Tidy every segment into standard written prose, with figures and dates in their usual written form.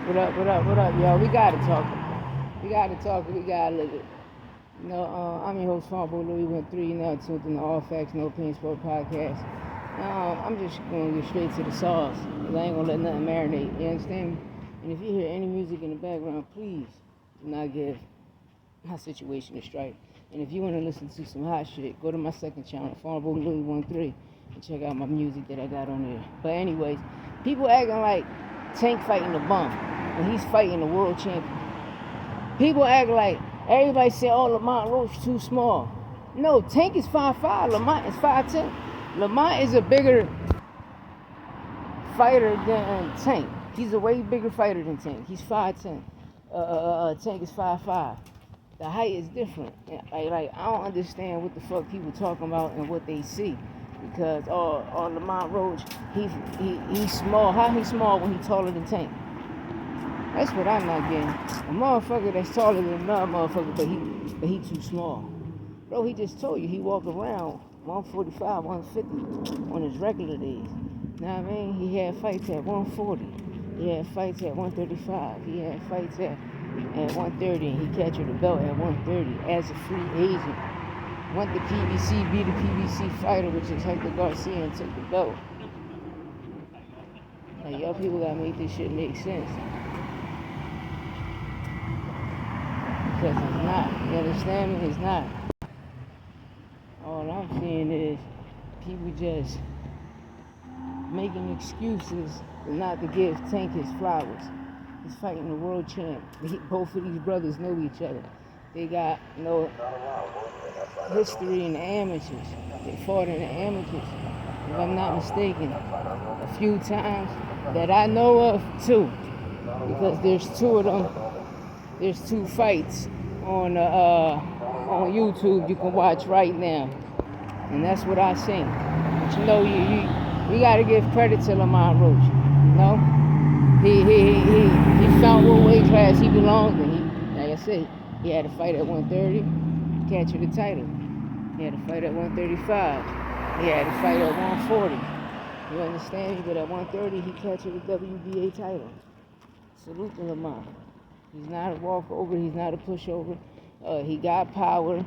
What up, what up, what up, y'all? We gotta talk. We gotta talk. We gotta live it. I'm your host, Farbo Louis 13. Now tuned in the All Facts, No Pain Sport podcast. I'm just gonna get straight to the sauce. I ain't gonna let nothing marinate. You understand me? And if you hear any music in the background, please do not give my situation a strike. And if you want to listen to some hot shit, go to my second channel, Farbo Louis 13, and check out my music that I got on there. But anyways, people acting like Tank fighting the bum when he's fighting the world champion. People act like everybody say, "Oh, Lamont Roach too small." No, Tank is 5'5", Lamont is 5'10". Lamont is a bigger fighter than Tank. He's a way bigger fighter than Tank. He's 5'10". Tank is 5'5". The height is different. Like I don't understand what the fuck people talking about and what they see. Because Lamont Roach, he's small. How he small when he taller than Tank? That's what I'm not getting. A motherfucker that's taller than another motherfucker, but he too small. Bro, he just told you he walk around 145, 150 on his regular days. Know what I mean? He had fights at 140. He had fights at 135. He had fights at 130, and he captured the belt at 130 as a free agent. Went to PBC, beat a PBC fighter, which is Hector Garcia, and took the belt. Like, y'all people gotta make this shit make sense. Because it's not. You understand me? It's not. All I'm seeing is people just making excuses not to give Tank his flowers. He's fighting the world champ. Both of these brothers know each other. They got history in the amateurs. They fought in the amateurs, if I'm not mistaken, a few times that I know of too. Because there's two of them. There's two fights on YouTube you can watch right now, and that's what I seen. But you know, we gotta give credit to Lamont Roach. You know, he found what weight class he belonged in. Like I said, he had a fight at 130, captured the title. He had a fight at 135. He had a fight at 140. You understand me? But at 130, he captured the WBA title. Salute to Lamont. He's not a walkover. He's not a pushover. He got power.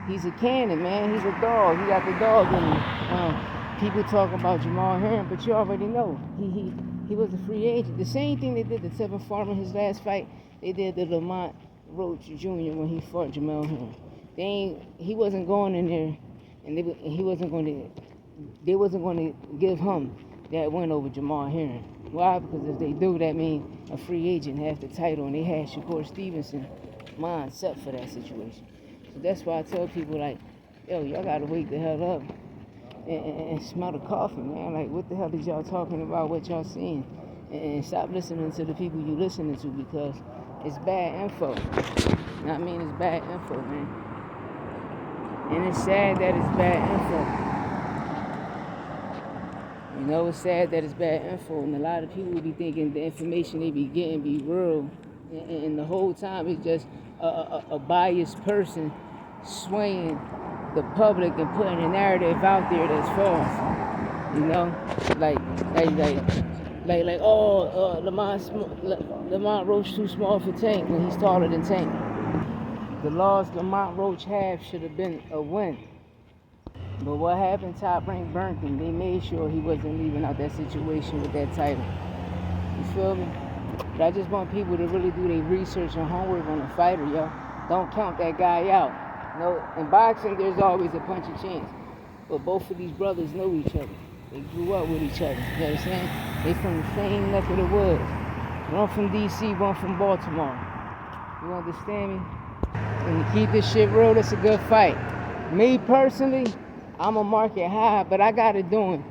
He's a cannon, man. He's a dog. He got the dog in him. People talk about Jamal Hearn, but you already know he was a free agent. The same thing they did to Tevin Farmer in his last fight, they did to Lamont Roach Jr. when he fought Jamal Hearn. He wasn't going in there, and they wasn't going to give him that win over Jamal Hearn. Why? Because if they do, that means a free agent has the title, and they had Shakur Stevenson mind set for that situation. So that's why I tell people, like, yo, y'all gotta wake the hell up and smell the coffee, man. Like, what the hell is y'all talking about? What y'all seeing? And stop listening to the people you listening to, because it's bad info. You know what I mean? It's bad info, man. And it's sad that it's bad info. You know, it's sad that it's bad info, and a lot of people be thinking the information they be getting be real, and the whole time it's just a biased person swaying the public and putting a narrative out there that's false. You know, like Lamont Roach too small for Tank when he's taller than Tank. The loss Lamont Roach had should have been a win. But what happened, Top Rank burnt him. They made sure he wasn't leaving out that situation with that title. You feel me? But I just want people to really do their research and homework on the fighter, yo. Don't count that guy out. You know, in boxing, there's always a punching chance. But both of these brothers know each other. They grew up with each other. You understand? They from the same neck of the woods. One from D.C., one from Baltimore. You understand me? And to keep this shit real, that's a good fight. Me personally, I'm a market high, but I got it doing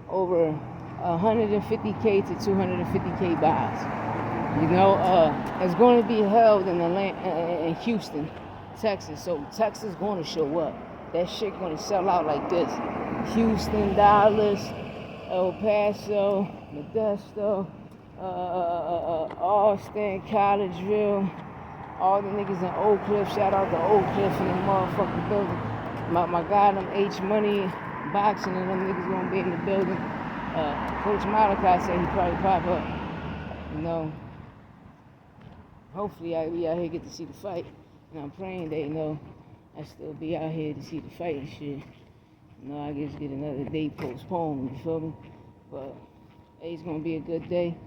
over 150K to 250K buys. You know, it's going to be held in Houston, Texas. So Texas going to show up. That shit going to sell out like this. Houston, Dallas, El Paso, Modesto, Austin, Collegeville, all the niggas in Oak Cliff. Shout out to Oak Cliff in the motherfucking building. My guy, them H Money Boxing, and them niggas gonna be in the building. Coach Malachi said he probably pop up. You know, hopefully we out here get to see the fight. And I'm praying they know I still be out here to see the fight and shit. You know, I just get another day postponed, you feel me? But hey, it's gonna be a good day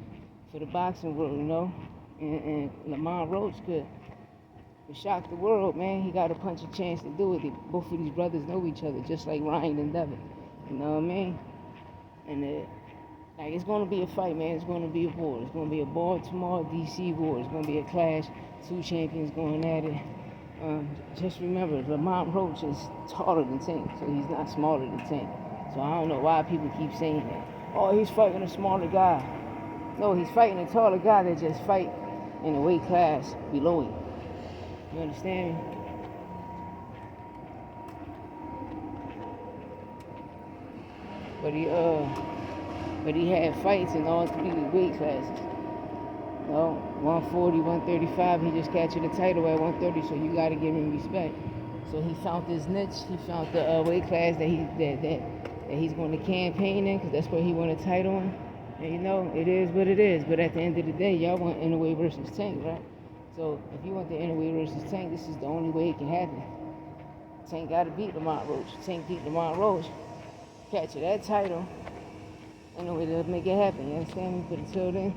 for the boxing world, you know? And Lamont Roach could shock the world, man. He got a punch a chance to do it. Both of these brothers know each other, just like Ryan and Devin. You know what I mean? And like, it's gonna be a fight, man. It's gonna be a war. It's gonna be a Baltimore, DC war. It's gonna be a clash. Two champions going at it. Just remember, Lamont Roach is taller than Tank, so he's not smaller than Tank. So I don't know why people keep saying that. Oh, he's fighting a smaller guy. No, he's fighting a taller guy that just fight in a weight class below him. You understand me? But he had fights in all three weight classes. You know, 140, 135. He just captured the title at 130, so you got to give him respect. So he found his niche. He found the weight class that he's going to campaign in, because that's where he won a title in. And you know, it is what it is. But at the end of the day, y'all want Inoue versus Tank, right? So if you want the Inoue versus Tank, this is the only way it can happen. Tank got to beat Lamont Roach. Tank beat Lamont Roach, capture that title, Inoue to make it happen. You understand me? But until then,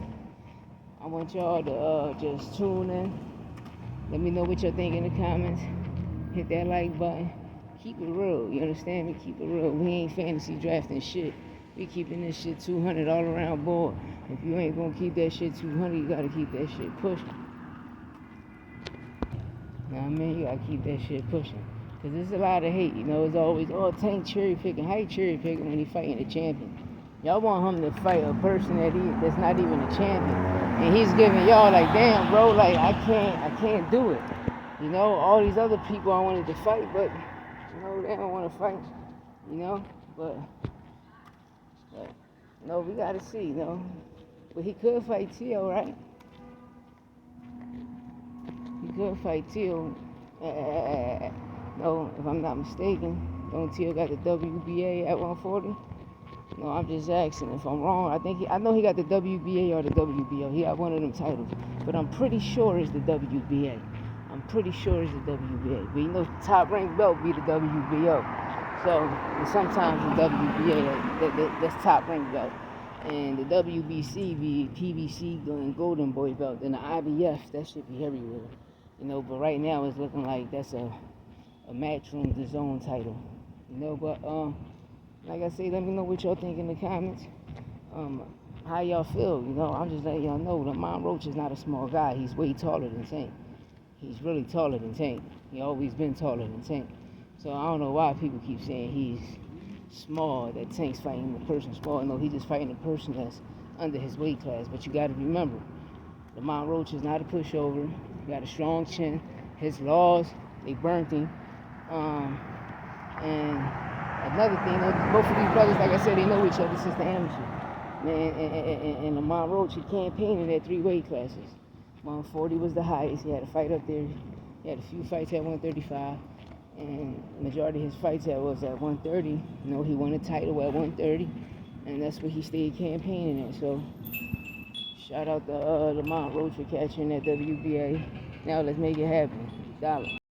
I want y'all to just tune in. Let me know what y'all think in the comments. Hit that like button. Keep it real. You understand me? Keep it real. We ain't fantasy drafting shit. We keeping this shit 200 all around board. If you ain't gonna keep that shit 200, you gotta keep that shit pushing. You know what I mean? You gotta keep that shit pushing. Because there's a lot of hate, you know. It's always, oh, Tank cherry picking. How you cherry picking when he fighting a champion? Y'all want him to fight a person that's not even a champion. And he's giving y'all like, damn, bro, like, I can't do it. You know, all these other people I wanted to fight, but, you know, they don't want to fight, you know. But no, we gotta see, you know. But he could fight Tio, right? He could fight Tio. No, if I'm not mistaken. Don't Tio got the WBA at 140? No, I'm just asking. If I'm wrong, I know he got the WBA or the WBO. He got one of them titles. But I'm pretty sure it's the WBA. I'm pretty sure it's the WBA. But you know, top ranked belt be the WBO. So sometimes the WBA, that's top ranked belt. And the WBC be PBC and Golden Boy belt. And the IBF, that should be everywhere. You know, but right now it's looking like that's a Matchroom DAZN title. You know, but like I say, let me know what y'all think in the comments. How y'all feel, you know. I'm just letting y'all know Lamont Roach is not a small guy. He's way taller than Tank. He's really taller than Tank. He always been taller than Tank. So I don't know why people keep saying he's small, that Tank's fighting a person small. No, he's just fighting a person that's under his weight class. But you got to remember, Lamont Roach is not a pushover. He got a strong chin. His laws, they burnt him. And another thing, both of these brothers, like I said, they know each other since the amateur. And Lamont Roach, he campaigned at three weight classes. 140 was the highest. He had a fight up there. He had a few fights at 135. And the majority of his fights was at 130. You know, he won a title at 130. And that's where he stayed campaigning at. So, shout out to Lamont Roach for catching that WBA. Now let's make it happen. Dollar.